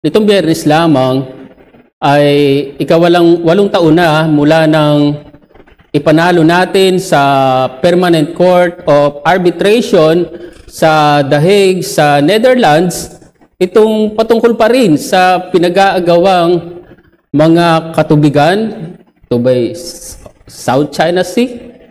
Nitong Biyernes lamang ay walong taon na mula nang ipanalo natin sa Permanent Court of Arbitration sa The Hague sa Netherlands itong patungkol pa rin sa pinag-aagawang mga katubigan. Ito ba'y South China Sea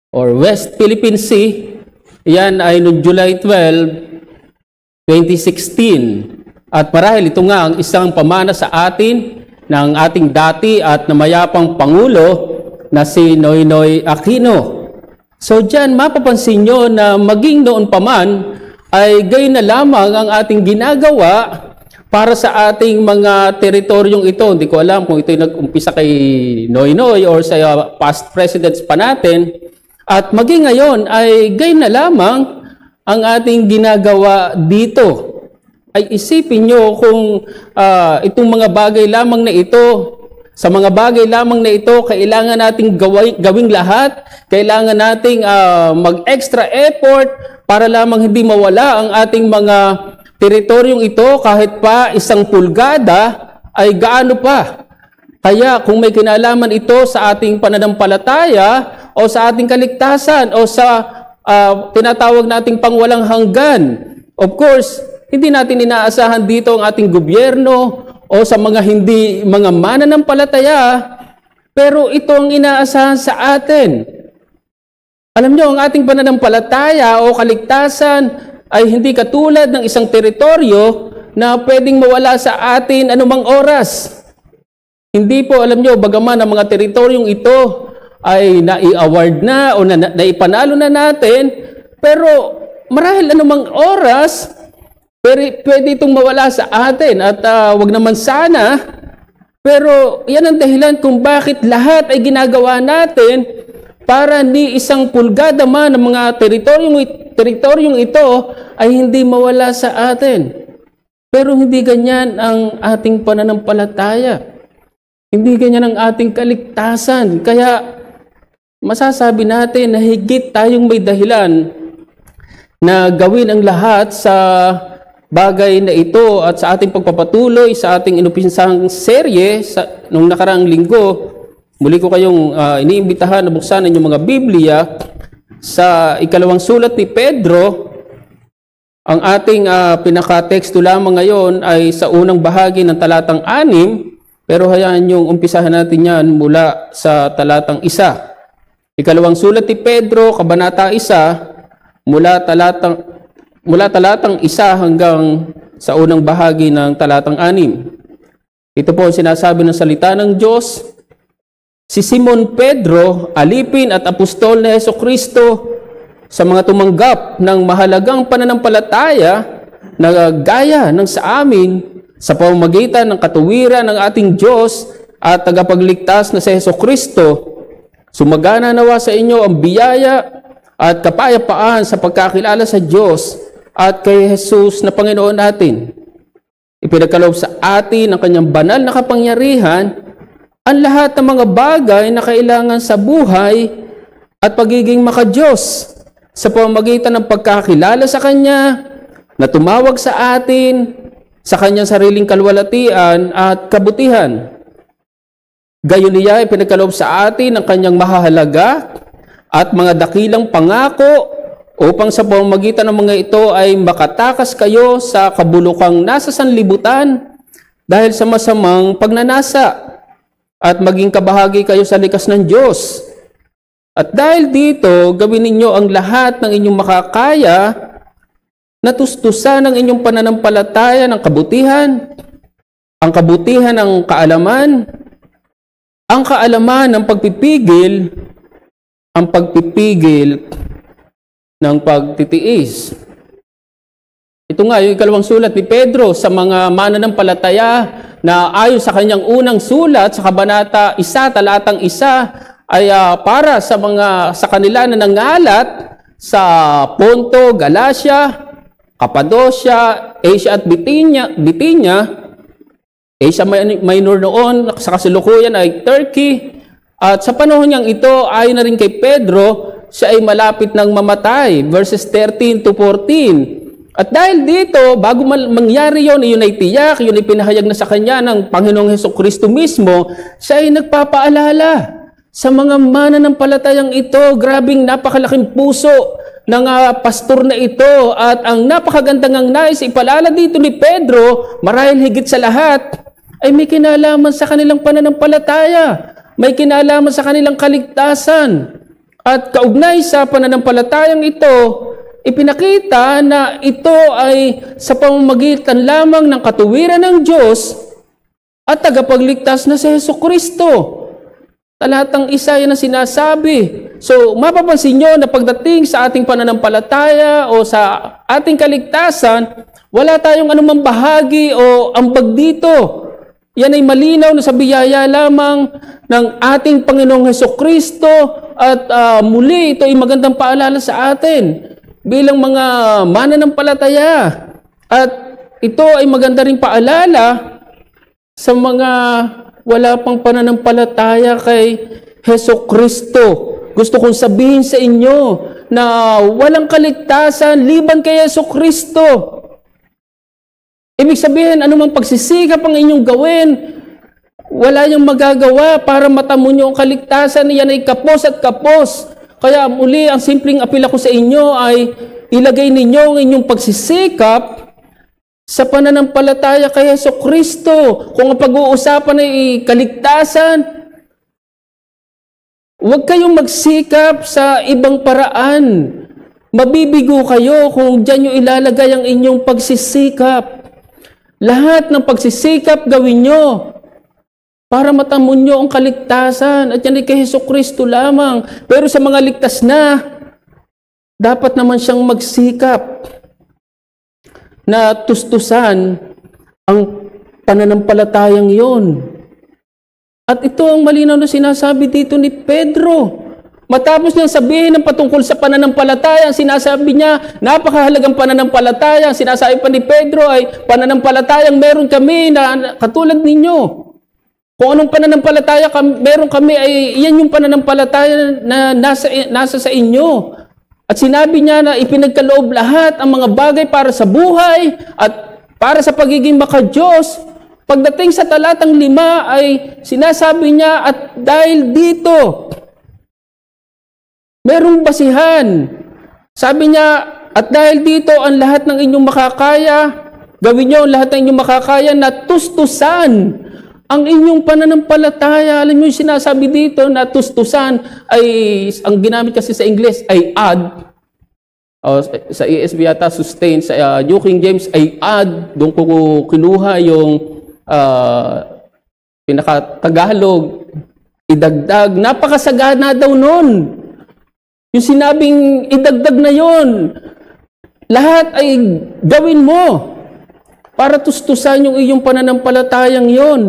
or West Philippine Sea? Yan ay noong July 12, 2016. At marahil ito nga ang isang pamana sa atin ng ating dati at namayapang Pangulo na si Noynoy Aquino. So dyan mapapansin nyo na maging noon pa man ay gayon na lamang ang ating ginagawa para sa ating mga teritoryong ito. Hindi ko alam kung ito'y nag-umpisa kay Noynoy or sa past presidents pa natin. At maging ngayon ay gayon na lamang ang ating ginagawa dito. Ay isipin nyo kung itong mga bagay lamang na ito, sa mga bagay lamang na ito, kailangan nating gawing lahat, kailangan nating mag-extra effort para lamang hindi mawala ang ating mga teritoryong ito kahit pa 1 pulgada ay gaano pa. Kaya kung may kinalaman ito sa ating pananampalataya o sa ating kaligtasan o sa tinatawag nating pangwalang hanggan, of course, hindi natin inaasahan dito ang ating gobyerno o sa mga mananampalataya, pero ito ang inaasahan sa atin. Alam nyo, ang ating pananampalataya o kaligtasan ay hindi katulad ng isang teritoryo na pwedeng mawala sa atin anumang oras. Hindi po, alam nyo, bagaman ang mga teritoryong ito ay nai-award na o naipanalo na natin, pero marahil anumang oras, pwede itong mawala sa atin at wag naman sana. Pero yan ang dahilan kung bakit lahat ay ginagawa natin para ni 1 pulgada man ng mga teritoryong ito ay hindi mawala sa atin. Pero hindi ganyan ang ating pananampalataya. Hindi ganyan ang ating kaligtasan. Kaya masasabi natin na higit tayong may dahilan na gawin ang lahat sa bagay na ito at sa ating pagpapatuloy sa ating inumpisang serye nung nakaraang linggo. Muli ko kayong iniimbitahan na buksan ang inyong mga Biblia sa ikalawang sulat ni Pedro. Ang ating pinaka-teksto lamang ngayon ay sa unang bahagi ng talatang 6, pero hayaan niyong umpisahan natin yan mula sa talatang 1. Ikalawang sulat ni Pedro, kabanata 1, mula talatang 1 hanggang sa unang bahagi ng talatang 6. Ito po ang sinasabi ng salita ng Diyos. Si Simon Pedro, alipin at apostol ni Jesucristo, sa mga tumanggap ng mahalagang pananampalataya na gaya ng sa amin sa pamamagitan ng katuwiran ng ating Diyos at tagapagligtas na si Jesucristo, sumagana nawa sa inyo ang biyaya at kapayapaan sa pagkakilala sa Diyos at kay Jesus na Panginoon natin. Ipinagkaloob sa atin ang kanyang banal na kapangyarihan ang lahat ng mga bagay na kailangan sa buhay at pagiging makadiyos sa pamamagitan ng pagkakilala sa Kanya na tumawag sa atin sa Kanyang sariling kalwalatian at kabutihan. Gayon niya ipinagkaloob sa atin ang Kanyang mahahalaga at mga dakilang pangako upang sa pamamagitan ng mga ito ay makatakas kayo sa kabulukang nasa sanlibutan dahil sa masamang pagnanasa at maging kabahagi kayo sa likas ng Diyos. At dahil dito, gawin ninyo ang lahat ng inyong makakaya na tustusan ng inyong pananampalataya ng kabutihan, ang kabutihan ng kaalaman, ang kaalaman ng pagpipigil, ang pagpipigil ng pagtitiis. Ito nga yung ikalawang sulat ni Pedro sa mga mananampalataya na ayon sa kanyang unang sulat sa kabanata 1, talatang 1 ay para sa kanila na nangalat sa Ponto, Galacia, Cappadocia, Asia at Bithynia, Asia Minor noon, sa kasalukuyan ay Turkey. At sa panahon niyang ito, ayon na rin kay Pedro, siya ay malapit ng mamatay. Verses 13 to 14. At dahil dito, bago mangyari yun ay tiyak, yun ay pinahayag na sa kanya ng Panginoong Hesukristo mismo, siya ay nagpapaalala sa mga mananampalatayang ito. Grabing napakalaking puso ng pastor na ito, at ang napakagandang ang nais ipalala dito ni Pedro, marahil higit sa lahat, ay may kinalaman sa kanilang pananampalataya, may kinalaman sa kanilang kaligtasan. At kaugnay sa pananampalatayang ito, ipinakita na ito ay sa pamamagitan lamang ng katuwiran ng Diyos at tagapagligtas na si Hesukristo. Talatang 1 yan ang sinasabi. So, mapapansin nyo na pagdating sa ating pananampalataya o sa ating kaligtasan, wala tayong anumang bahagi o ambag dito. Yan ay malinaw na sa biyaya lamang ng ating Panginoong Hesukristo, at muli ito ay magandang paalala sa atin bilang mga mananampalataya. At ito ay maganda ring paalala sa mga wala pang pananampalataya kay Hesukristo. Gusto kong sabihin sa inyo na walang kaligtasan liban kay Hesukristo. Ibig sabihin, anumang pagsisikap ang inyong gawin, wala yung magagawa para matamo nyo ang kaligtasan. Yan ay kapos at kapos. Kaya muli, ang simpleng apela ko sa inyo ay ilagay ninyo ang inyong pagsisikap sa pananampalataya kay Hesukristo. Kung ang pag-uusapan ay kaligtasan, huwag kayong magsikap sa ibang paraan. Mabibigo kayo kung diyan nyo ilalagay ang inyong pagsisikap. Lahat ng pagsisikap gawin nyo para matamo nyo ang kaligtasan, at yan ay kay Hesukristo lamang. Pero sa mga ligtas na, dapat naman siyang magsikap na tustusan ang pananampalatayang yon. At ito ang malinaw na sinasabi dito ni Pedro. Matapos niyang sabihin ng patungkol sa pananampalataya, sinasabi niya, napakahalagang pananampalataya. Sinasabi pa ni Pedro ay pananampalatayang meron kami na katulad ninyo. Kung anong pananampalataya meron kami, ay iyan yung pananampalataya na nasa sa inyo. At sinabi niya na ipinagkaloob lahat ang mga bagay para sa buhay at para sa pagiging maka-Diyos. Pagdating sa talatang 5 ay sinasabi niya, at dahil dito, merong basihan. Sabi niya, at dahil dito ang lahat ng inyong makakaya, gawin niyo ang lahat ng inyong makakaya na tustusan ang inyong pananampalataya. Alam niyo yung sinasabi dito na tustusan ay, ang ginamit kasi sa English ay add. Sa ESV yata sustain, sa New King James ay add. Doon ko kinuha yung pinaka-Tagalog, idagdag. Napakasagana daw nun. Yung sinabing idagdag na yon, lahat ay gawin mo para tustusan yung iyong pananampalatayang yon.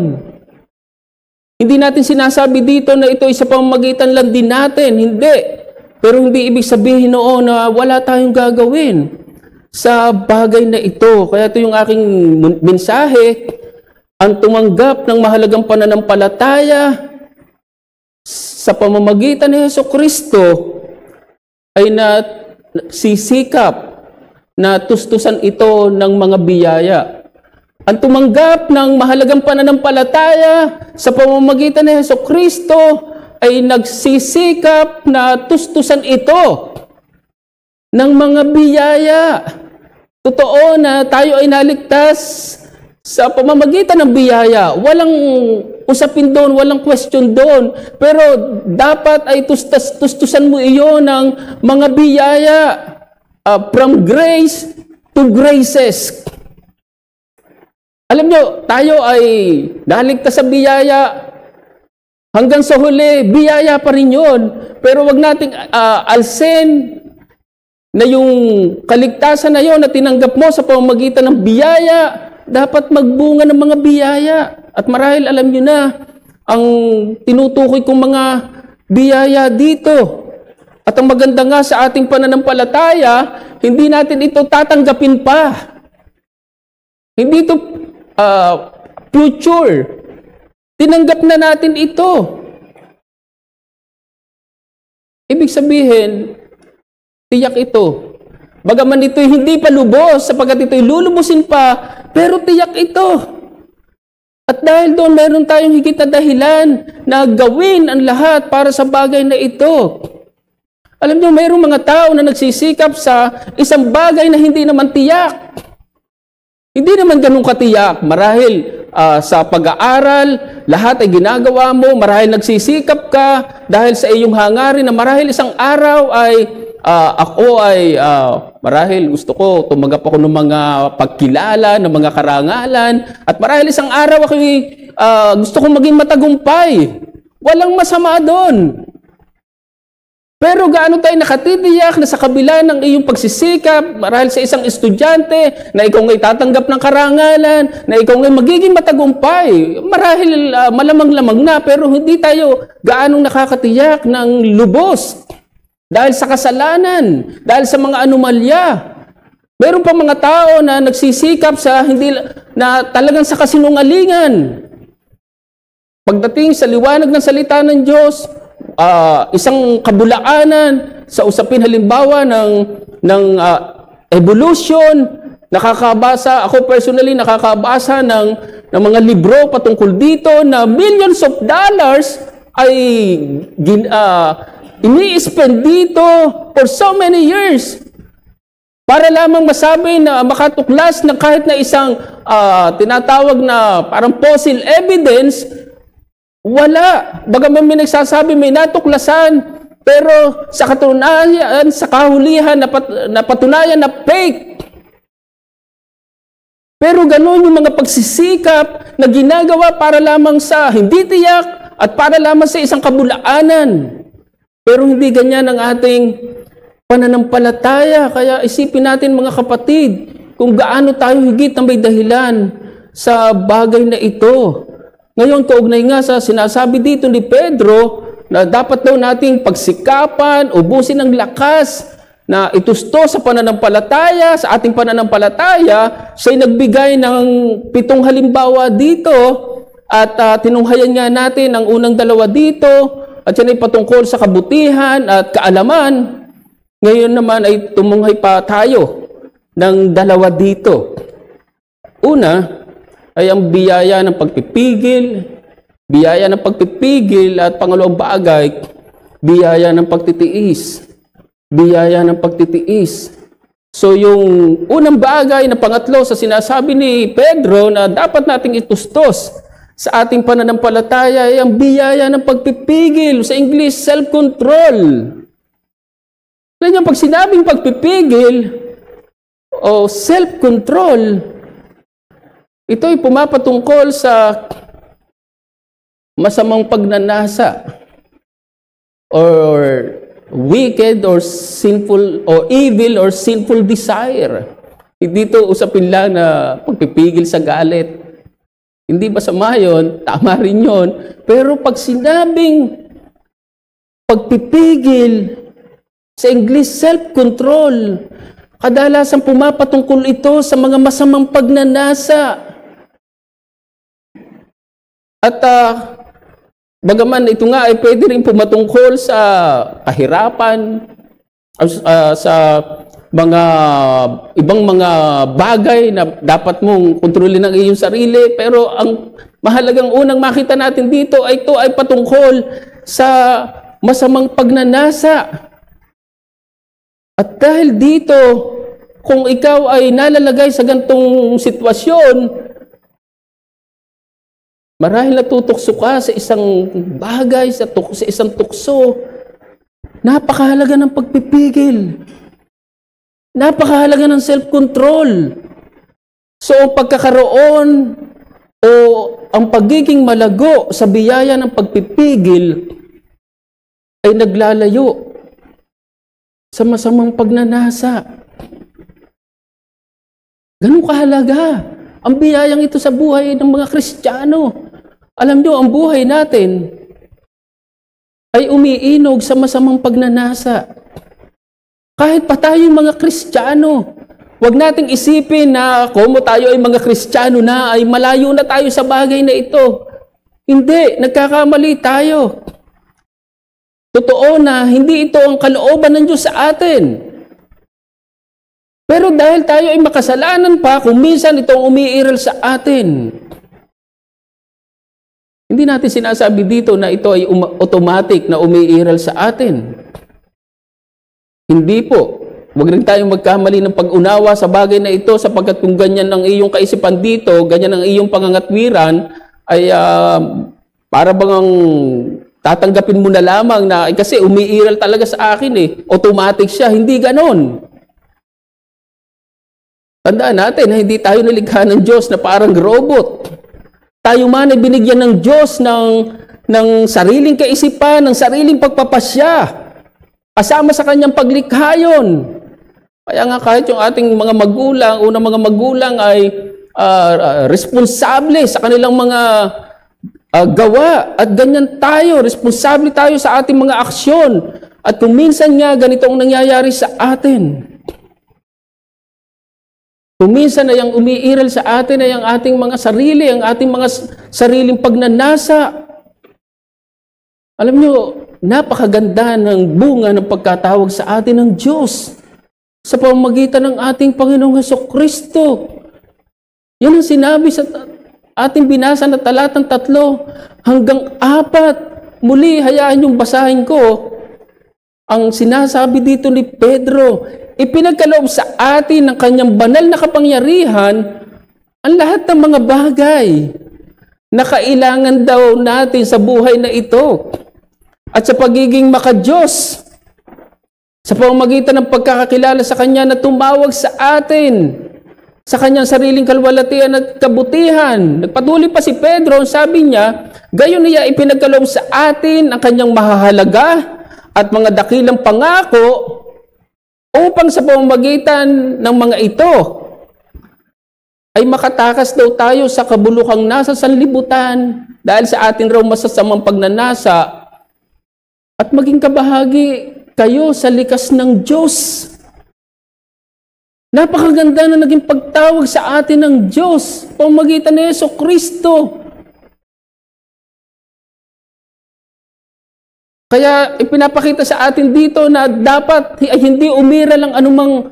Hindi natin sinasabi dito na ito ay sa pamamagitan lang din natin. Hindi. Pero hindi ibig sabihin noon na wala tayong gagawin sa bagay na ito. Kaya ito yung aking mensahe, ang tumanggap ng mahalagang pananampalataya sa pamamagitan ni Hesukristo ay sisikap na tustusan ito ng mga biyaya. Ang tumanggap ng mahalagang pananampalataya sa pamamagitan ni Hesukristo ay nagsisikap na tustusan ito ng mga biyaya. Totoo na tayo ay naligtas sa pamamagitan ng biyaya. Walang usapin doon, walang question doon. Pero dapat ay tustusan mo iyon ng mga biyaya. From grace to graces. Alam nyo, tayo ay naligtas sa biyaya. Hanggang sa huli, biyaya pa rin yun. Pero wag nating alsin na yung kaligtasan na yun na tinanggap mo sa pamamagitan ng biyaya, dapat magbunga ng mga biyaya. At marahil alam nyo na, ang tinutukoy kong mga biyaya dito. At ang maganda nga sa ating pananampalataya, hindi natin ito tatanggapin pa. Hindi ito future. Tinanggap na natin ito. Ibig sabihin, tiyak ito Bagaman ito'y hindi pa lubos, sapagkat ito'y lulubusin pa, pero tiyak ito. At dahil doon, mayroon tayong higit na dahilan na gawin ang lahat para sa bagay na ito. Alam niyo, mayroong mga tao na nagsisikap sa isang bagay na hindi naman tiyak. Hindi naman ganun katiyak. Marahil sa pag-aaral, lahat ay ginagawa mo. Marahil nagsisikap ka dahil sa iyong hangarin na marahil isang araw ay marahil gusto ko, tumanggap ako ng mga pagkilala, ng mga karangalan, at marahil isang araw ako gusto kong maging matagumpay. Walang masama doon. Pero gaano tayo nakatitiyak na sa kabila ng iyong pagsisikap, marahil sa isang estudyante, na ikaw ngay tatanggap ng karangalan, na ikaw ngay magiging matagumpay. Marahil malamang-lamang na, pero hindi tayo gaanong nakakatiyak ng lubos. Dahil sa kasalanan, dahil sa mga anomalya. Meron pa mga tao na nagsisikap sa na talagang sa kasinungalingan. Pagdating sa liwanag ng salita ng Diyos, isang kabulaanan sa usapin halimbawa ng evolution, ako personally nakakabasa ng mga libro patungkol dito na millions of dollars ay ini-spend dito for so many years para lamang masabi na makatuklas na kahit na isang tinatawag na parang fossil evidence, wala. Bagaman may nagsasabi may natuklasan, pero sa katunayan, sa kahulihan, napatunayan na fake. Pero ganun yung mga pagsisikap na ginagawa para lamang sa hindi tiyak at para lamang sa isang kabulaanan. Pero hindi ganyan ang ating pananampalataya. Kaya isipin natin mga kapatid, kung gaano tayo higit na may dahilan sa bagay na ito. Ngayon, kaugnay nga sa sinasabi dito ni Pedro na dapat daw nating pagsikapan, ubusin ng lakas na itusto sa pananampalataya, sa ating pananampalataya, siya'y nagbigay ng 7 halimbawa dito at tinunghayan nga natin ang unang 2 dito at yan ay patungkol sa kabutihan at kaalaman. Ngayon naman ay tumunghay pa tayo ng 2 dito. Una, ay ang biyaya ng pagpipigil, at pangalawang bagay, biyaya ng pagtitiis. Biyaya ng pagtitiis. So yung unang bagay na pangatlo sa sinasabi ni Pedro na dapat nating itustos sa ating pananampalataya ay ang biyaya ng pagpipigil. Sa English, self-control. Alam niyo, pag sinabing pagpipigil o self-control, ito ay pumapatungkol sa masamang pagnanasa or wicked or sinful or evil or sinful desire. Dito usapin lang na pagpipigil sa galit. Hindi ba sama yun? Tama rin yun. Pero pag sinabing pagpipigil, sa English, self-control, kadalasan pumapatungkol ito sa mga masamang pagnanasa. At bagaman ito nga ay pwede rin pumatungkol sa kahirapan, sa mga ibang mga bagay na dapat mong kontrolin ang iyong sarili, pero ang mahalagang unang makita natin dito ay ito ay patungkol sa masamang pagnanasa. At dahil dito, kung ikaw ay nalalagay sa gantong sitwasyon, marahil natutokso ka sa isang bagay, sa isang tukso, napakahalaga ng pagpipigil. Napakahalaga ng self-control. So, ang pagkakaroon o ang pagiging malago sa biyaya ng pagpipigil ay naglalayo sa masamang pagnanasa. Ganun kahalaga ang biyayang ito sa buhay ng mga Kristiyano. Alam nyo, ang buhay natin ay umiinog sa masamang pagnanasa. Kahit pa tayong mga Kristiyano, huwag nating isipin na kung tayo ay mga Kristiyano na, ay malayo na tayo sa bagay na ito. Hindi, nagkakamali tayo. Totoo na hindi ito ang kalooban ng Diyos sa atin. Pero dahil tayo ay makasalanan pa, kung minsan itong umiiral sa atin. Hindi natin sinasabi dito na ito ay automatic na umiiral sa atin. Hindi po. Huwag rin tayong magkamali ng pag-unawa sa bagay na ito, sapagkat kung ganyan ang iyong kaisipan dito, ganyan ang iyong pangangatwiran, ay para bang ang tatanggapin mo na lamang na kasi umiiral talaga sa akin automatic siya. Hindi ganon. Tandaan natin na hindi tayo nilikha ng Diyos na parang robot. Tayo man ay binigyan ng Diyos ng sariling kaisipan, ng sariling pagpapasya. Kasama sa kanyang paglikha yun. Kaya nga kahit yung ating mga magulang, unang mga magulang ay responsable sa kanilang mga gawa. At ganyan tayo, responsable tayo sa ating mga aksyon. At kung minsan nga ganito ang nangyayari sa atin. Kung minsan ay ang umiiral sa atin ay ang ating mga sarili, ang ating mga sariling pagnanasa. Alam nyo, napakaganda ng bunga ng pagkatawag sa atin ng Diyos sa pamamagitan ng ating Panginoong Hesukristo. Yan ang sinabi sa ating binasa na talatang 3 hanggang 4. Muli, hayaan yung basahin ko. Ang sinasabi dito ni Pedro, ipinagkaloob sa atin ng kanyang banal na kapangyarihan ang lahat ng mga bagay na kailangan daw natin sa buhay na ito at sa pagiging makadiyos sa pamamagitan ng pagkakakilala sa Kanya na tumawag sa atin sa Kanyang sariling kalwalatian at kabutihan. Nagpatuloy pa si Pedro, sabi niya, gayon niya ipinagkaloob sa atin ang Kanyang mahahalaga at mga dakilang pangako upang sa pamamagitan ng mga ito ay makatakas daw tayo sa kabulukang nasa sanlibutan dahil sa atin raw masasamang pagnanasa at maging kabahagi kayo sa likas ng Diyos. Napakaganda na naging pagtawag sa atin ng Diyos pamamagitan ni Hesukristo. Kaya ipinapakita sa atin dito na dapat ay hindi umiral ang anumang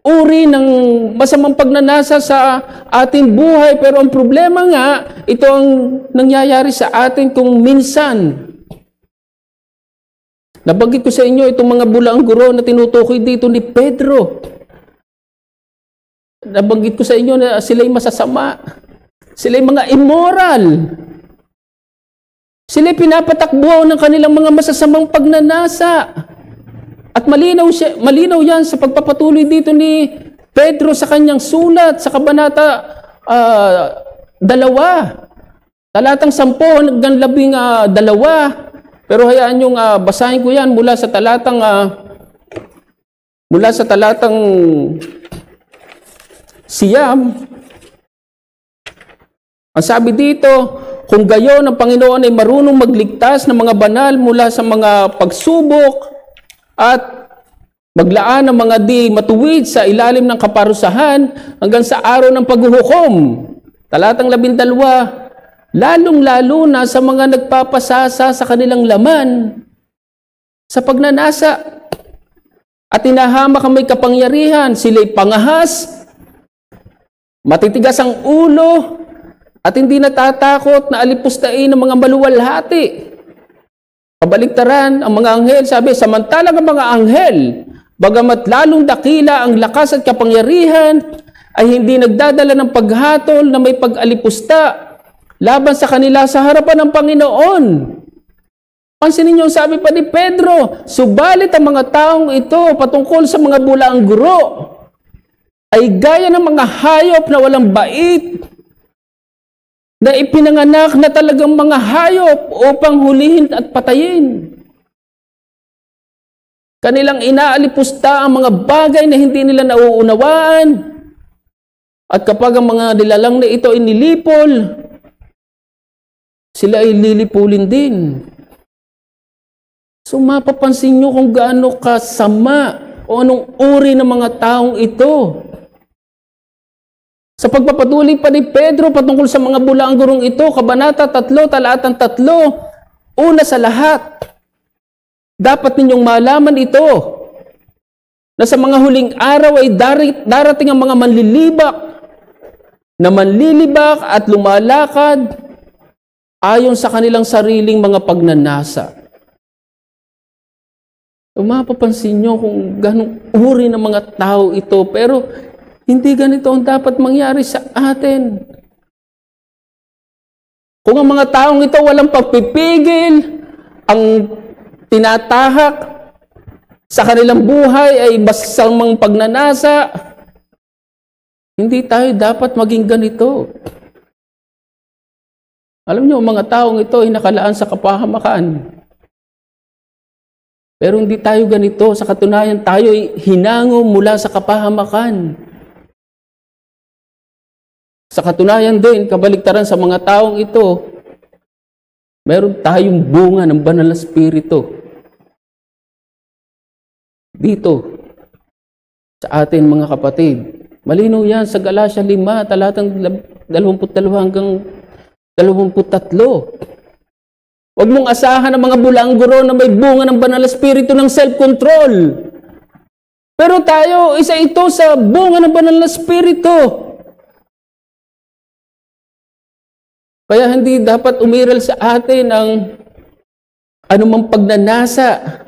uri ng masamang pagnanasa sa ating buhay. Pero ang problema nga, ito ang nangyayari sa atin kung minsan. Nabanggit ko sa inyo itong mga bulaang guro na tinutukoy dito ni Pedro. Nabanggit ko sa inyo na sila'y masasama. Sila'y mga immoral. Sila'y pinapatakbo ng kanilang mga masasamang pagnanasa. At malinaw yan sa pagpapatuloy dito ni Pedro sa kanyang sulat sa Kabanata 2. Talatang 10 hanggang 12. Pero hayaan nyo basahin ko yan mula sa talatang Siyam. Ang sabi dito, kung gayon ang Panginoon ay marunong magligtas ng mga banal mula sa mga pagsubok at maglaan ng mga di matuwid sa ilalim ng kaparusahan hanggang sa araw ng paghuhukom. Talatang 12, lalong-lalo na sa mga nagpapasasa sa kanilang laman sa pagnanasa at tinahamak ang may kapangyarihan, sila'y pangahas, matitigas ang ulo, at hindi natatakot na alipustain ng mga maluwalhati. Kabaligtaran, ang mga anghel, sabi, samantalang ang mga anghel, bagamat lalong dakila ang lakas at kapangyarihan, ay hindi nagdadala ng paghatol na may pag-alipusta laban sa kanila sa harapan ng Panginoon. Pansinin niyo, sabi pa ni Pedro, subalit ang mga taong ito patungkol sa mga bulaang guro ay gaya ng mga hayop na walang bait, na ipinanganak na talagang mga hayop upang hulihin at patayin. Kanilang inaalipusta ang mga bagay na hindi nila nauunawaan. At kapag ang mga nilalang na ito ay nilipol, sila ay lilipulin din. So mapapansin nyo kung gaano kasama o anong uri ng mga taong ito. Sa pagpapatuloy pa ni Pedro patungkol sa mga bulaang gurong ito, Kabanata 3, talatang 3, una sa lahat, dapat ninyong malaman ito, na sa mga huling araw ay darating ang mga manlilibak na manlilibak at lumalakad ayon sa kanilang sariling mga pagnanasa. Mapapansin nyo kung ganong uri ng mga tao ito, pero hindi ganito ang dapat mangyari sa atin. Kung ang mga taong ito walang pagpipigil, ang tinatahak sa kanilang buhay ay basamang pagnanasa, hindi tayo dapat maging ganito. Alam niyo, mga taong ito ay nakalaan sa kapahamakan. Pero hindi tayo ganito. Sa katunayan, tayo ay hinango mula sa kapahamakan. Sa katunayan din, kabaligtaran sa mga taong ito, meron tayong bunga ng banal na spirito. Dito, sa atin mga kapatid. Malinaw yan sa Galatia 5, talatang 22 hanggang 23. Huwag mong asahan ang mga bulangguro na may bunga ng banal na spirito ng self-control. Pero tayo, isa ito sa bunga ng banal na spirito. Kaya hindi dapat umiral sa atin ang anumang pagnanasa.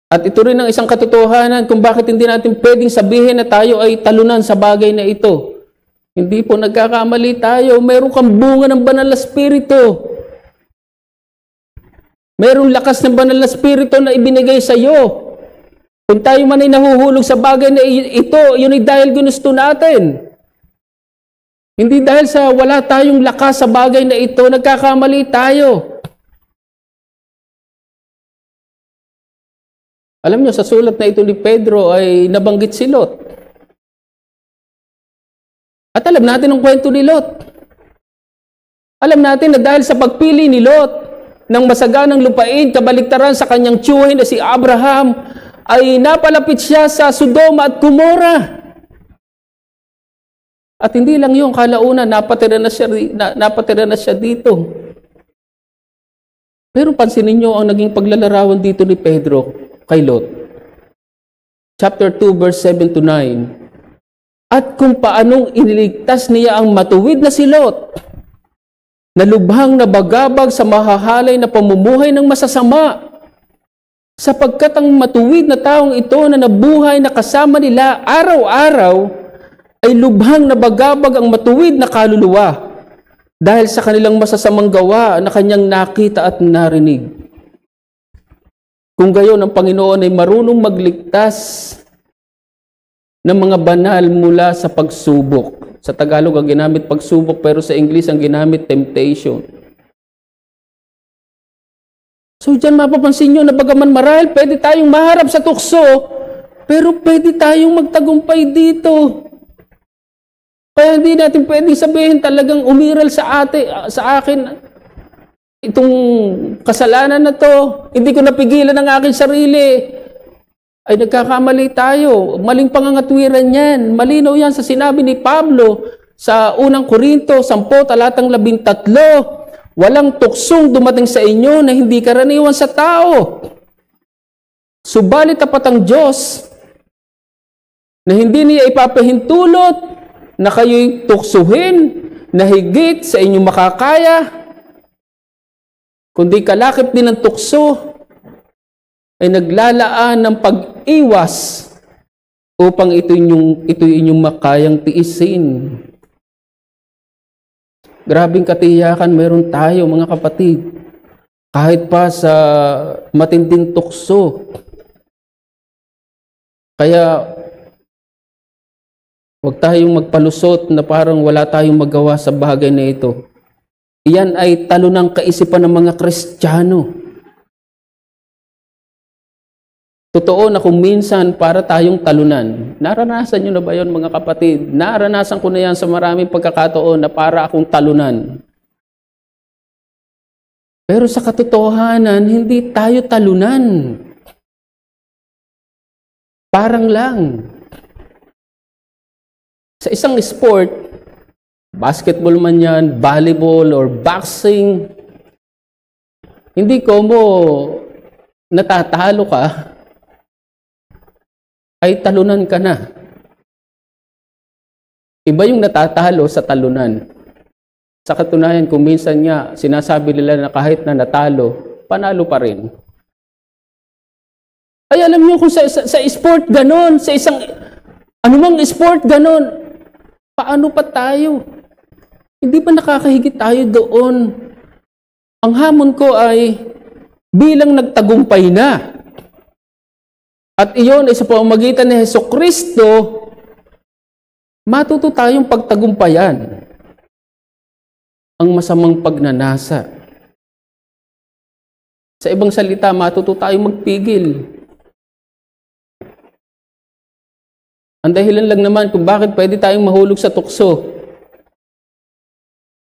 At ito rin ang isang katotohanan kung bakit hindi natin pwedeng sabihin na tayo ay talunan sa bagay na ito. Hindi po nagkakamali tayo. Meron kang bunga ng banal na spirito. Merong lakas ng banal na spirito na ibinigay sa iyo. Kung tayo man ay nahuhulog sa bagay na ito, yun ay dahil ginusto natin. Hindi dahil sa wala tayong lakas sa bagay na ito, nagkakamali tayo. Alam nyo, sa sulat na ito ni Pedro ay nabanggit si Lot. At alam natin ang kwento ni Lot. Alam natin na dahil sa pagpili ni Lot ng masaganang lupain, kabaligtaran sa kanyang tiyuhin na si Abraham, ay napalapit siya sa Sodoma at Gomora. At hindi lang yung kalaunan, napatira na siya dito. Pero pansinin nyo ang naging paglalarawan dito ni Pedro kay Lot. Chapter 2, verse 7 to 9. At kung paanong iniligtas niya ang matuwid na si Lot, na lubhang nabagabag sa mahahalay na pamumuhay ng masasama, sapagkat ang matuwid na taong ito na nabuhay na kasama nila araw-araw, ay lubhang nabagabag ang matuwid na kaluluwa dahil sa kanilang masasamang gawa na kanyang nakita at narinig. Kung gayon, ang Panginoon ay marunong magligtas ng mga banal mula sa pagsubok. Sa Tagalog ang ginamit pagsubok, pero sa English ang ginamit temptation. So dyan mapapansin nyo na bagaman marahil pwede tayong maharap sa tukso, pero pwede tayong magtagumpay dito. Kaya hindi natin pwede sabihin talagang umiral sa akin itong kasalanan na to, hindi ko napigilan ang aking sarili. Ay nagkakamali tayo. Maling pangangatwiran yan. Malinaw yan sa sinabi ni Pablo sa unang Korinto 10, talatang 13. Walang tuksong dumating sa inyo na hindi karaniwan sa tao. Subalit tapat ang Diyos na hindi niya ipapahintulot na kayo'y tuksuhin na higit sa inyong makakaya, kundi kalakip din ng tukso ay naglalaan ng pag-iwas upang ito inyong makayang tiisin. Grabing katiyakan meron tayo mga kapatid, kahit pa sa matinding tukso. Kaya huwag tayong magpalusot na parang wala tayong magawa sa bagay na ito. Iyan ay talo ng kaisipan ng mga Kristiyano. Totoo na kung minsan para tayong talunan. Naranasan nyo na ba yun mga kapatid? Naranasan ko na yan sa maraming pagkakataon na para akong talunan. Pero sa katotohanan, hindi tayo talunan. Parang lang. Sa isang sport, basketball man yan, volleyball, or boxing, hindi ko mo natatalo ka ay talunan ka na. Iba yung natatalo sa talunan. Sa katunayan, kung minsan nga, sinasabi nila na kahit na natalo, panalo pa rin. Ay, alam niyo kung sa sport ganon, sa isang, anumang sport ganon, paano pa tayo? Hindi ba nakakahigit tayo doon? Ang hamon ko ay, bilang nagtagumpay na, at iyon ay sa pamamagitan ni Hesukristo, matuto tayong pagtagumpayan ang masamang pagnanasa. Sa ibang salita, matuto tayong magpigil. Ang dahilan lang naman kung bakit pwede tayong mahulog sa tukso.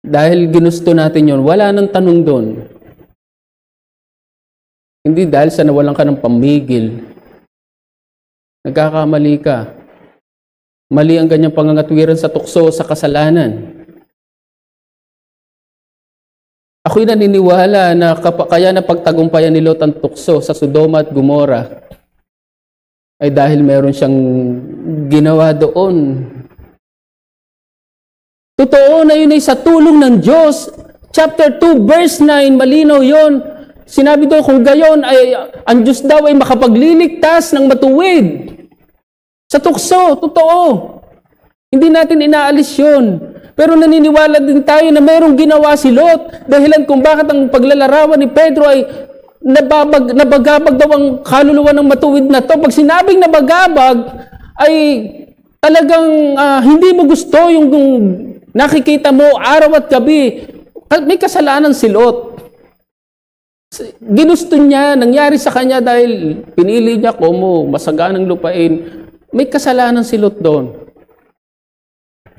Dahil ginusto natin yon, wala nang tanong doon. Hindi dahil sa nawalan ka ng pamigil. Nagkakamali ka. Mali ang ganyang pangangatwiran sa tukso sa kasalanan. Ako'y naniniwala na kaya na pagtagumpayan ni Lot ang tukso sa Sodoma at Gomora ay dahil meron siyang ginawa doon. Totoo na yun ay sa tulong ng Diyos. Chapter 2, verse 9, malinaw yun. Sinabi doon, kung gayon, ay ang Diyos daw ay makapagliligtas ng matuwid. Sa tukso, totoo. Hindi natin inaalis yun. Pero naniniwala din tayo na mayroong ginawa si Lot. Dahilan kung bakit ang paglalarawan ni Pedro ay nabagabag daw ang kaluluwa ng matuwid na to. Pag sinabing nabagabag, ay talagang hindi mo gusto yung nakikita mo araw at gabi. May kasalanan si Lot. Ginusto niya, nangyari sa kanya dahil pinili niya como masaganang lupain. May kasalanan si Lot doon.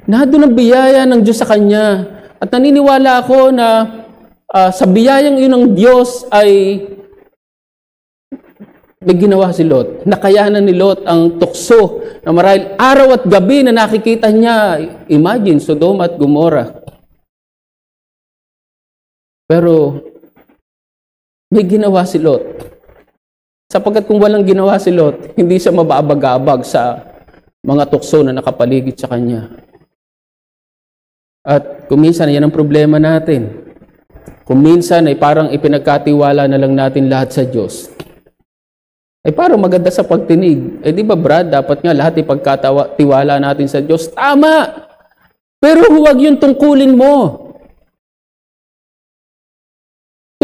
Nandun ang biyaya ng Diyos sa kanya. At naniniwala ako na sa biyayang yun ng Diyos ay may ginawa si Lot. Nakayanan ni Lot ang tukso na marahil araw at gabi na nakikita niya. Imagine, Sodoma at Gomora. Pero may ginawa si Lot. Sapagkat kung walang ginawa si Lot, hindi siya mababagabag sa mga tukso na nakapaligid sa kanya. At kung minsan, yan ang problema natin. Kung minsan ay parang ipinagkatiwala na lang natin lahat sa Diyos. Ay parang maganda sa pagtinig. Eh di ba Brad, dapat nga lahat ipagkatiwala natin sa Diyos. Tama! Pero huwag yung tungkulin mo.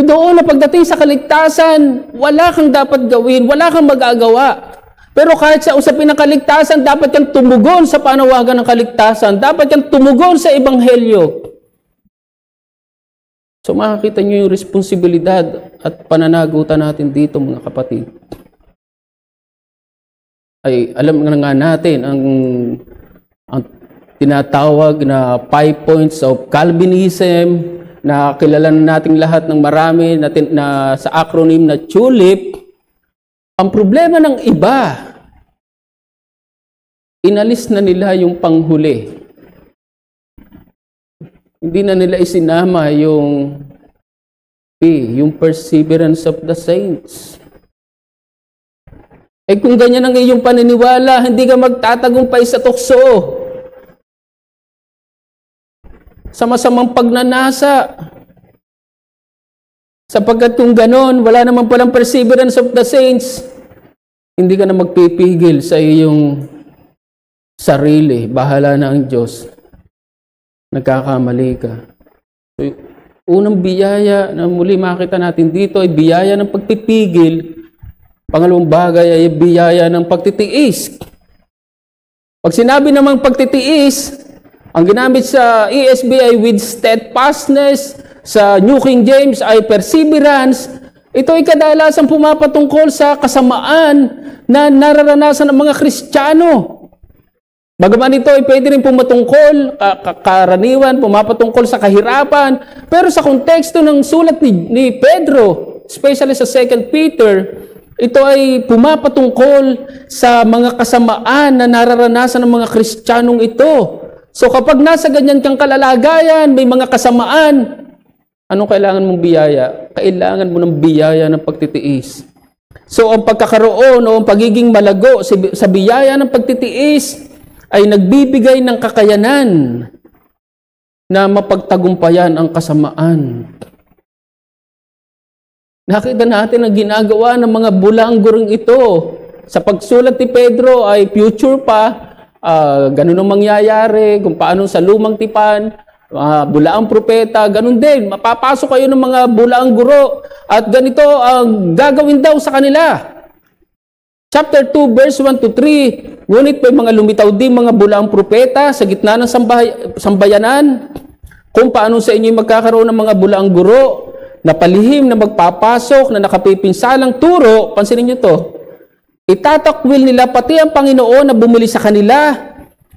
Doon na pagdating sa kaligtasan, wala kang dapat gawin, wala kang magagawa. Pero kahit sa usapin ng kaligtasan, dapat kang tumugon sa panawagan ng kaligtasan. Dapat kang tumugon sa ebanghelyo. So makikita nyo yung responsibilidad at pananagutan natin dito, mga kapatid. Ay alam nga natin ang tinatawag na 5 points of Calvinism, na kilala na nating lahat ng marami na sa acronym na TULIP. Ang problema ng iba, inalis na nila yung panghuli. Hindi na nila isinama yung perseverance of the saints. Eh kung ganyan ang iyong paniniwala, hindi ka magtatagumpay sa tukso. Sa masamang pagnanasa. Sapagkat kung ganon, wala naman palang perseverance of the saints, hindi ka na magpipigil sa iyong sarili. Bahala na ang Diyos. Nagkakamali ka. So, unang biyaya na muli makita natin dito ay biyaya ng pagpipigil. Pangalawang bagay ay biyaya ng pagtitiis. Pag sinabi namang pagtitiis, ang ginamit sa ESV ay with steadfastness, sa New King James ay perseverance. Ito ay kadalasan pumapatungkol sa kasamaan na nararanasan ng mga Kristiyano. Bagaman ito ay pwede rin pumatungkol, karaniwan, pumapatungkol sa kahirapan. Pero sa konteksto ng sulat ni Pedro, especially sa 2 Peter, ito ay pumapatungkol sa mga kasamaan na nararanasan ng mga Kristiyanong ito. So kapag nasa ganyan kang kalalagayan, may mga kasamaan, anong kailangan mong biyaya? Kailangan mo ng biyaya ng pagtitiis. So ang pagkakaroon o ang pagiging malago sa biyaya ng pagtitiis ay nagbibigay ng kakayanan na mapagtagumpayan ang kasamaan. Nakita natin ang ginagawa ng mga bulaang-gurong ito. Sa pagsulat ni Pedro ay future pa, ganun ang mangyayari, kung paano sa lumang tipan, bulaang propeta, ganun din. Mapapasok kayo ng mga bulaang guro at ganito ang gagawin daw sa kanila. Chapter 2, verse 1 to 3, ngunit may mga lumitaw din mga bulaang propeta sa gitna ng sambayanan, kung paano sa inyo magkakaroon ng mga bulaang guro na palihim na magpapasok na nakapipinsalang turo. Pansinin nyo to. Itatakwil nila pati ang Panginoon na bumili sa kanila,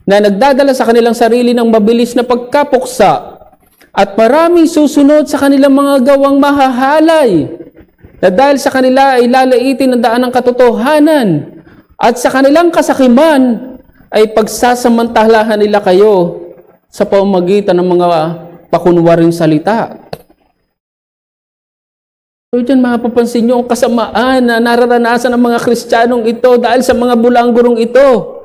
na nagdadala sa kanilang sarili ng mabilis na pagkapuksa, at maraming susunod sa kanilang mga gawang mahahalay, na dahil sa kanila ay lalaitin ang daan ng katotohanan, at sa kanilang kasakiman ay pagsasamantalahan nila kayo sa pamamagitan ng mga pakunwaring salita. So dyan mapapansin nyo ang kasamaan na nararanasan ng mga Kristiyanong ito dahil sa mga bulaang-gurong ito.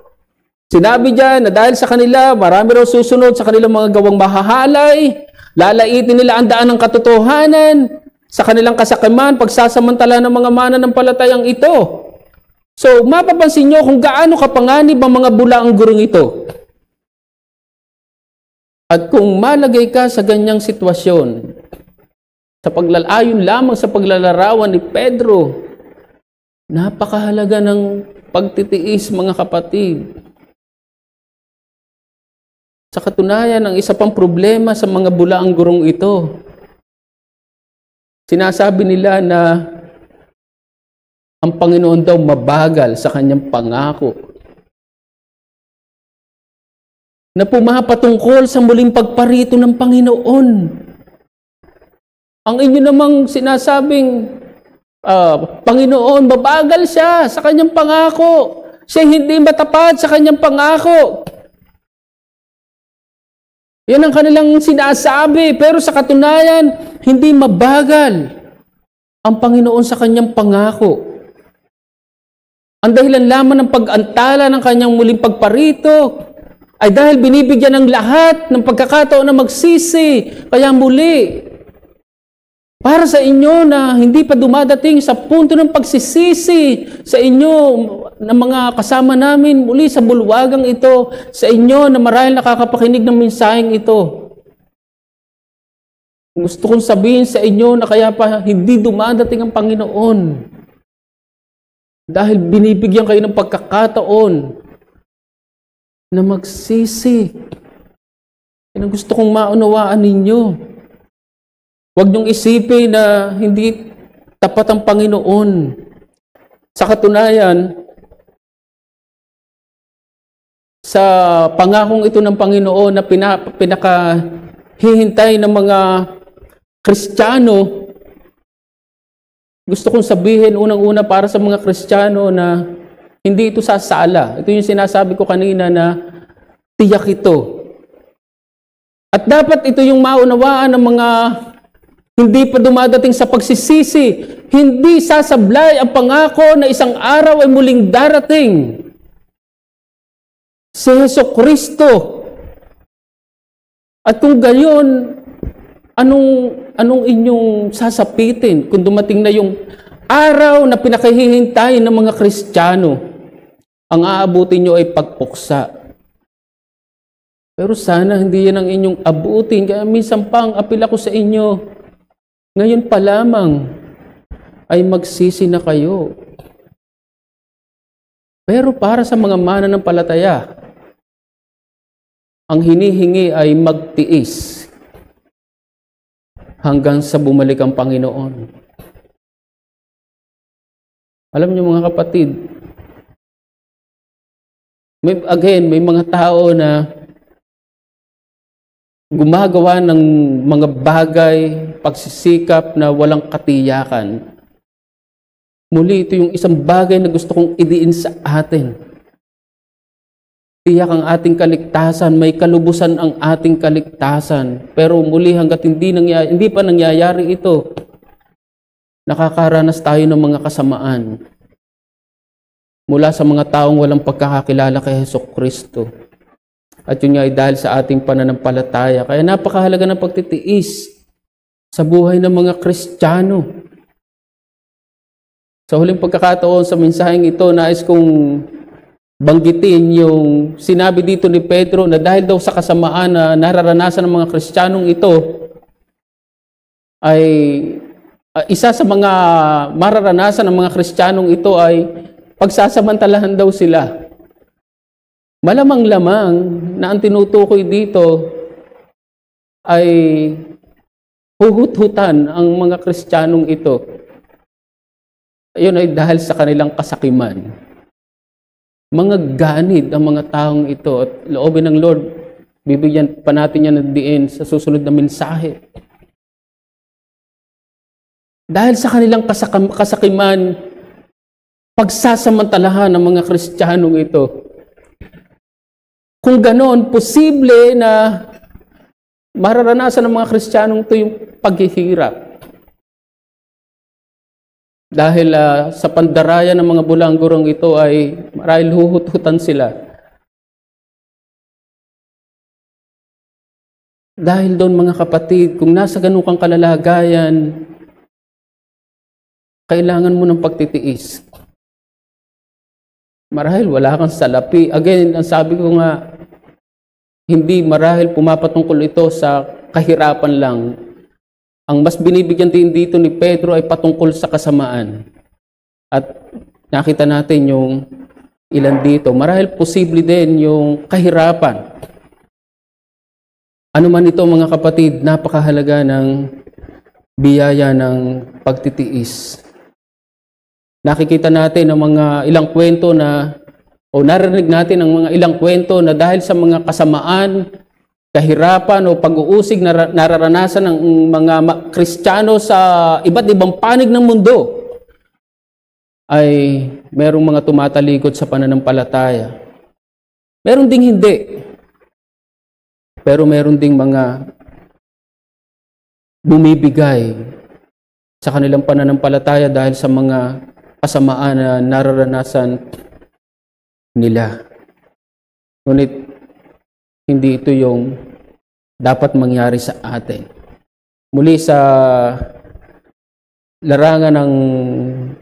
Sinabi dyan na dahil sa kanila, marami raw susunod sa kanilang mga gawang mahahalay, lalaitin nila ang daan ng katotohanan, sa kanilang kasakiman, pagsasamantala ng mga mananampalatayang ito. So mapapansin nyo kung gaano kapanganib ang mga bulaang-gurong ito. At kung malagay ka sa ganyang sitwasyon, sa paglalayon lamang sa paglalarawan ni Pedro, napakahalaga ng pagtitiis, mga kapatid. Sa katunayan, ang isa pang problema sa mga bulaang-gurong ito, sinasabi nila na ang Panginoon daw mabagal sa kanyang pangako, na pumapatungkol sa muling pagparito ng Panginoon. Ang inyo namang sinasabing, Panginoon, babagal siya sa kanyang pangako. Siya hindi matapat sa kanyang pangako. Yan ang kanilang sinasabi. Pero sa katunayan, hindi mabagal ang Panginoon sa kanyang pangako. Ang dahilan lamang ng pag-antala ng kanyang muling pagparito ay dahil binibigyan ng lahat ng pagkakataon na magsisi. Kaya muli, para sa inyo na hindi pa dumadating sa punto ng pagsisisi sa inyo ng mga kasama namin muli sa bulwagang ito, sa inyo na marahil nakakapakinig ng mensaheng ito. Gusto kong sabihin sa inyo na kaya pa hindi dumadating ang Panginoon dahil binibigyan kayo ng pagkakataon na magsisi. Yan ang gusto kong maunawaan ninyo. Huwag niyong isipin na hindi tapat ang Panginoon. Sa katunayan, sa pangakong ito ng Panginoon na pinakahihintay ng mga Kristiyano, gusto kong sabihin unang-una para sa mga Kristiyano na hindi ito sasala. Ito yung sinasabi ko kanina na tiyak ito. At dapat ito yung maunawaan ng mga hindi pa dumadating sa pagsisisi. Hindi sasablay ang pangako na isang araw ay muling darating si Jesucristo. At kung gayon, anong inyong sasapitin kung dumating na yung araw na pinakahihintayin ng mga Kristiyano? Ang aabutin nyo ay pagpuksa. Pero sana hindi yan ang inyong abutin. Kaya minsan pang apil ako sa inyo, ngayon pa lamang ay magsisi na kayo. Pero para sa mga mananampalataya, ang hinihingi ay magtiis hanggang sa bumalik ang Panginoon. Alam niyo mga kapatid, may mga tao na gumagawa ng mga bagay, pagsisikap na walang katiyakan. Muli, ito yung isang bagay na gusto kong idiin sa atin. Tiyak ang ating kaligtasan, may kalubusan ang ating kaligtasan. Pero muli hanggat hindi pa nangyayari ito, nakakaranas tayo ng mga kasamaan mula sa mga taong walang pagkakakilala kay Hesukristo. At yun nga ay dahil sa ating pananampalataya. Kaya napakahalaga ng pagtitiis sa buhay ng mga Kristiyano. Sa huling pagkakataon sa mensaheng ito, nais kong banggitin yung sinabi dito ni Pedro na dahil daw sa kasamaan na nararanasan ng mga Kristiyanong ito, ay isa sa mga mararanasan ng mga Kristiyanong ito ay pagsasamantalahan daw sila. Malamang-lamang na ang tinutukoy dito ay huhut-hutan ang mga Kristiyanong ito. Ayun ay dahil sa kanilang kasakiman. Mga ganid ang mga taong ito at loobin ng Lord, bibigyan pa natin yan ng diin sa susunod na mensahe. Dahil sa kanilang kasakiman, pagsasamantalahan ng mga Kristiyanong ito. Kung ganoon, posible na mararanasan ng mga Kristiyanong ito yung paghihirap. Dahil sa pandaraya ng mga bulanggorong ito ay marahil huhut-hutan sila. Dahil doon mga kapatid, kung nasa ganun kang kalalagayan, kailangan mo ng pagtitiis. Marahil wala kang salapi. Again, ang sabi ko nga, hindi marahil pumapatungkol ito sa kahirapan lang. Ang mas binibigyan din dito ni Pedro ay patungkol sa kasamaan. At nakita natin yung ilan dito. Marahil posible din yung kahirapan. Ano man ito mga kapatid, napakahalaga ng biyaya ng pagtitiis. Nakikita natin ang mga ilang kwento na, o narinig natin ang mga ilang kwento na dahil sa mga kasamaan, kahirapan o pag-uusig na nararanasan ng mga Kristiyano sa iba't ibang panig ng mundo, ay merong mga tumatalikod sa pananampalataya. Meron ding hindi. Pero meron ding mga bumibigay sa kanilang pananampalataya dahil sa mga kasamaan na nararanasan nila. Ngunit hindi ito yung dapat mangyari sa atin. Muli sa larangan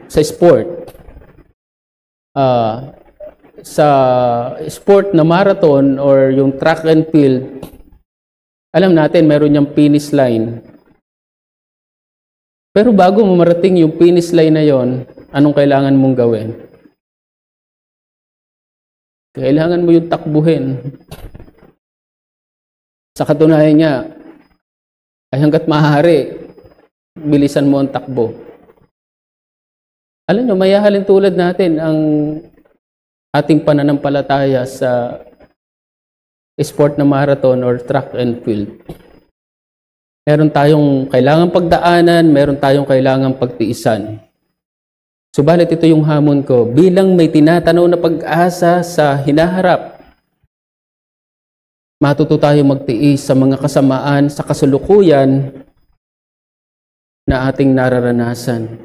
sa sport, sa sport na marathon or yung track and field, alam natin meron yung finish line. Pero bago mamarating yung finish line na yon, anong kailangan mong gawin? Kailangan mo yung takbuhin. Sa katunayan niya, ay hanggat maaari, bilisan mo ang takbo. Alam nyo, mayahalin tulad natin ang ating pananampalataya sa sport na marathon or track and field. Meron tayong kailangang pagdaanan, meron tayong kailangang pagtiisan. Subalit ito yung hamon ko, bilang may tinatanaw na pag-asa sa hinaharap, matuto tayo magtiis sa mga kasamaan sa kasulukuyan na ating nararanasan.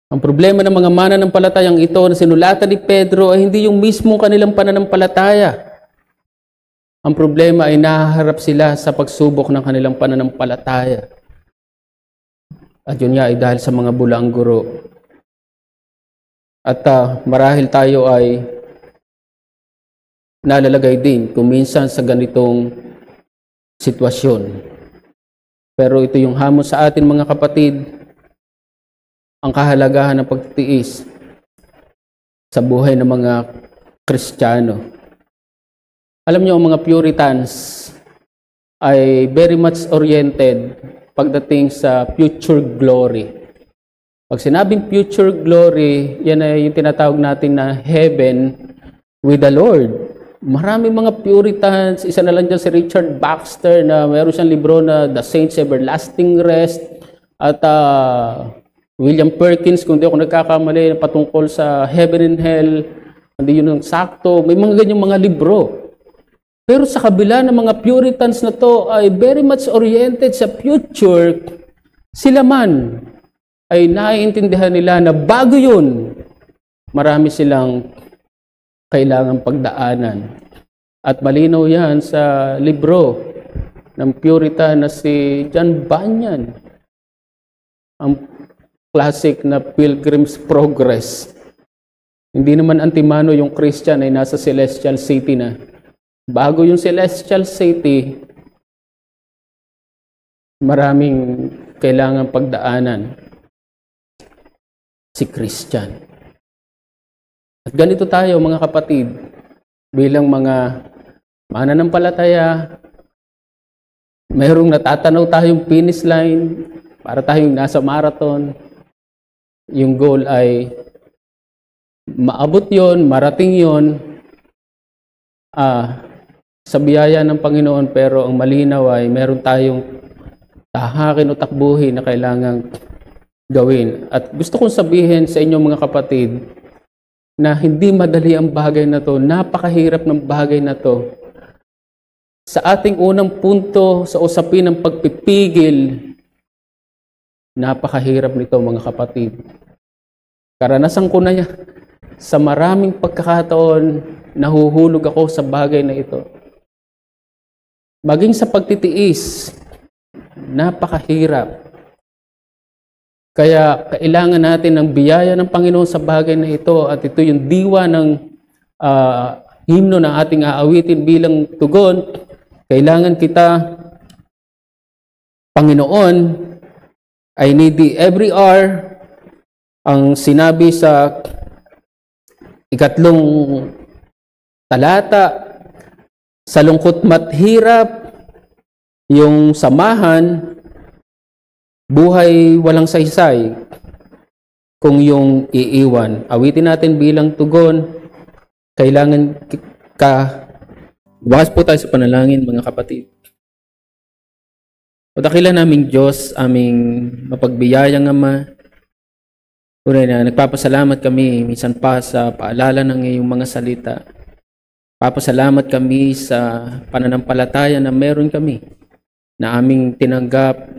Ang problema ng mga mananampalatayang ito na sinulatan ni Pedro ay hindi yung mismo kanilang pananampalataya. Ang problema ay nahaharap sila sa pagsubok ng kanilang pananampalataya. At yun nga ay dahil sa mga bulangguro. At marahil tayo ay nalalagay din kung minsan sa ganitong sitwasyon. Pero ito yung hamon sa atin mga kapatid, ang kahalagahan ng pagtitiis sa buhay ng mga Kristiyano. Alam niyo, ang mga Puritans ay very much oriented pagdating sa future glory. Pag sinabing future glory, yan ay yung tinatawag natin na heaven with the Lord. Maraming mga Puritans, isa na lang dyan si Richard Baxter na mayroon siyang libro na The Saints' Everlasting Rest, at William Perkins, kung di ako nagkakamali, patungkol sa heaven and hell, hindi yun ang sakto. May mga ganyang mga libro. Pero sa kabila ng mga Puritans na to ay very much oriented sa future, sila man ay naiintindihan nila na bago yun, marami silang kailangang pagdaanan. At malinaw yan sa libro ng Puritan na si John Bunyan, ang classic na Pilgrim's Progress. Hindi naman antimano yung Christian ay nasa Celestial City na. Bago yung Celestial City, maraming kailangang pagdaanan. Si Christian. At ganito tayo mga kapatid, bilang mga mananampalataya, mayroong natatanaw tayong finish line, para tayong nasa marathon. Yung goal ay maabot yon, marating yon, sa biyaya ng Panginoon, pero ang malinaw ay meron tayong tahakin o takbuhin na kailangang gawin. At gusto kong sabihin sa inyo mga kapatid na hindi madali ang bagay na to, napakahirap ng bagay na to. Sa ating unang punto sa usapin ng pagpipigil, napakahirap nito mga kapatid. Karanasan ko na yan. Sa maraming pagkakataon, nahuhulog ako sa bagay na ito. Maging sa pagtitiis, napakahirap. Kaya kailangan natin ng biyaya ng Panginoon sa bagay na ito, at ito yung diwa ng himno na ating aawitin bilang tugon. Kailangan kita, Panginoon, I need thee every hour. Ang sinabi sa 3 talata, sa lungkot mathirap, yung samahan, buhay walang saysay, kung yung iiwan. Awitin natin bilang tugon, kailangan ka. Bukas po tayo sa panalangin mga kapatid. O dakilan naming Diyos, aming mapagbiyayang Ama, tunay na nagpapasalamat kami minsan pa sa paalala ng iyong mga salita. Papasalamat kami sa pananampalataya na meron kami, na aming tinanggap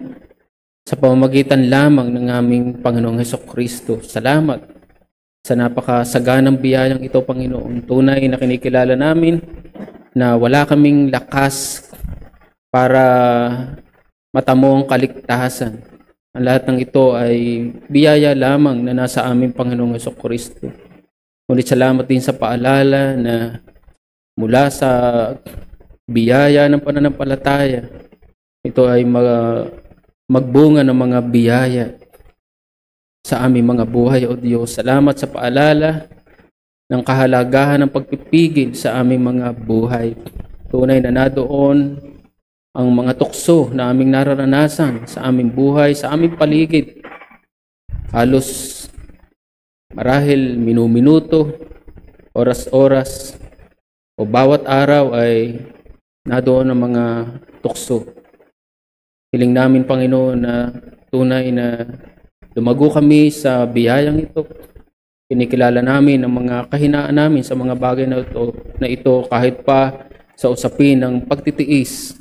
sa pamamagitan lamang ng aming Panginoong Hesukristo. Salamat sa napakasaganang biyayang ito, Panginoon. Tunay na kinikilala namin na wala kaming lakas para matamo ang kaligtasan. Ang lahat ng ito ay biyaya lamang na nasa aming Panginoong Hesukristo. Ngunit salamat din sa paalala na mula sa biyaya ng pananampalataya, ito ay magbunga ng mga biyaya sa aming mga buhay, O Diyos. Salamat sa paalala ng kahalagahan ng pagpipigil sa aming mga buhay. Tunay na nadoon ang mga tukso na aming nararanasan sa aming buhay, sa aming paligid. Halos marahil minuminuto, oras-oras, o bawat araw ay nadoon ang mga tukso. Hiling namin, Panginoon, na tunay na lumago kami sa biyayang ito. Kinikilala namin ang mga kahinaan namin sa mga bagay na ito kahit pa sa usapin ng pagtitiis.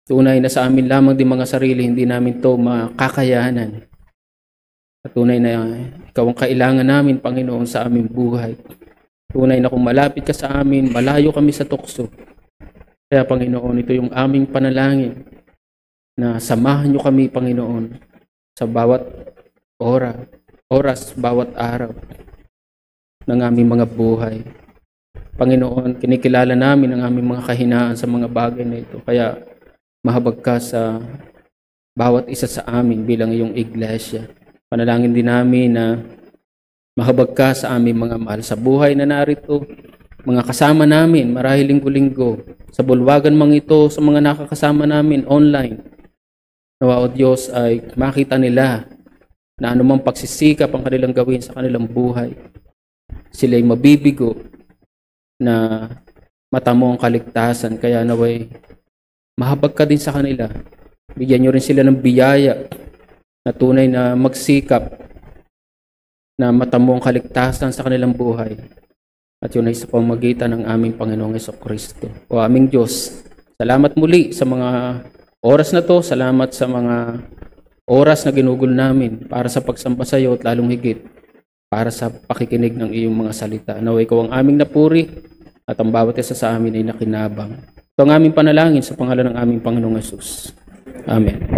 Tunay na sa amin lamang din mga sarili, hindi namin ito makakayanan. At tunay na ikaw ang kailangan namin, Panginoon, sa aming buhay. Tunay na kung malapit ka sa amin, malayo kami sa tukso. Kaya, Panginoon, ito yung aming panalangin na samahan niyo kami, Panginoon, sa bawat oras, bawat araw ng aming mga buhay. Panginoon, kinikilala namin ang aming mga kahinaan sa mga bagay na ito. Kaya mahabag ka sa bawat isa sa amin bilang iyong iglesia. Panalangin din namin na mahabag ka sa aming mga mahal sa buhay na narito, mga kasama namin, marahil linggo-linggo, sa bulwagan mang ito, sa mga nakakasama namin online. Nawa, O Diyos, ay makita nila na anumang pagsisikap ang kanilang gawin sa kanilang buhay, sila'y mabibigo na matamo ang kaligtasan. Kaya naway, mahabag ka din sa kanila. Bigyan nyo rin sila ng biyaya na tunay na magsikap na matamo ang kaligtasan sa kanilang buhay. At yun ay sa pamamagitan ng aming Panginoong Hesukristo. O aming Diyos, salamat muli sa mga oras na to. Salamat sa mga oras na ginugol namin para sa pagsamba sa iyo at lalong higit para sa pakikinig ng iyong mga salita. Naway ikaw ang aming napuri at ang bawat isa sa amin ay nakinabang. Ito ang aming panalangin sa pangalan ng aming Panginoong Hesus. Amen.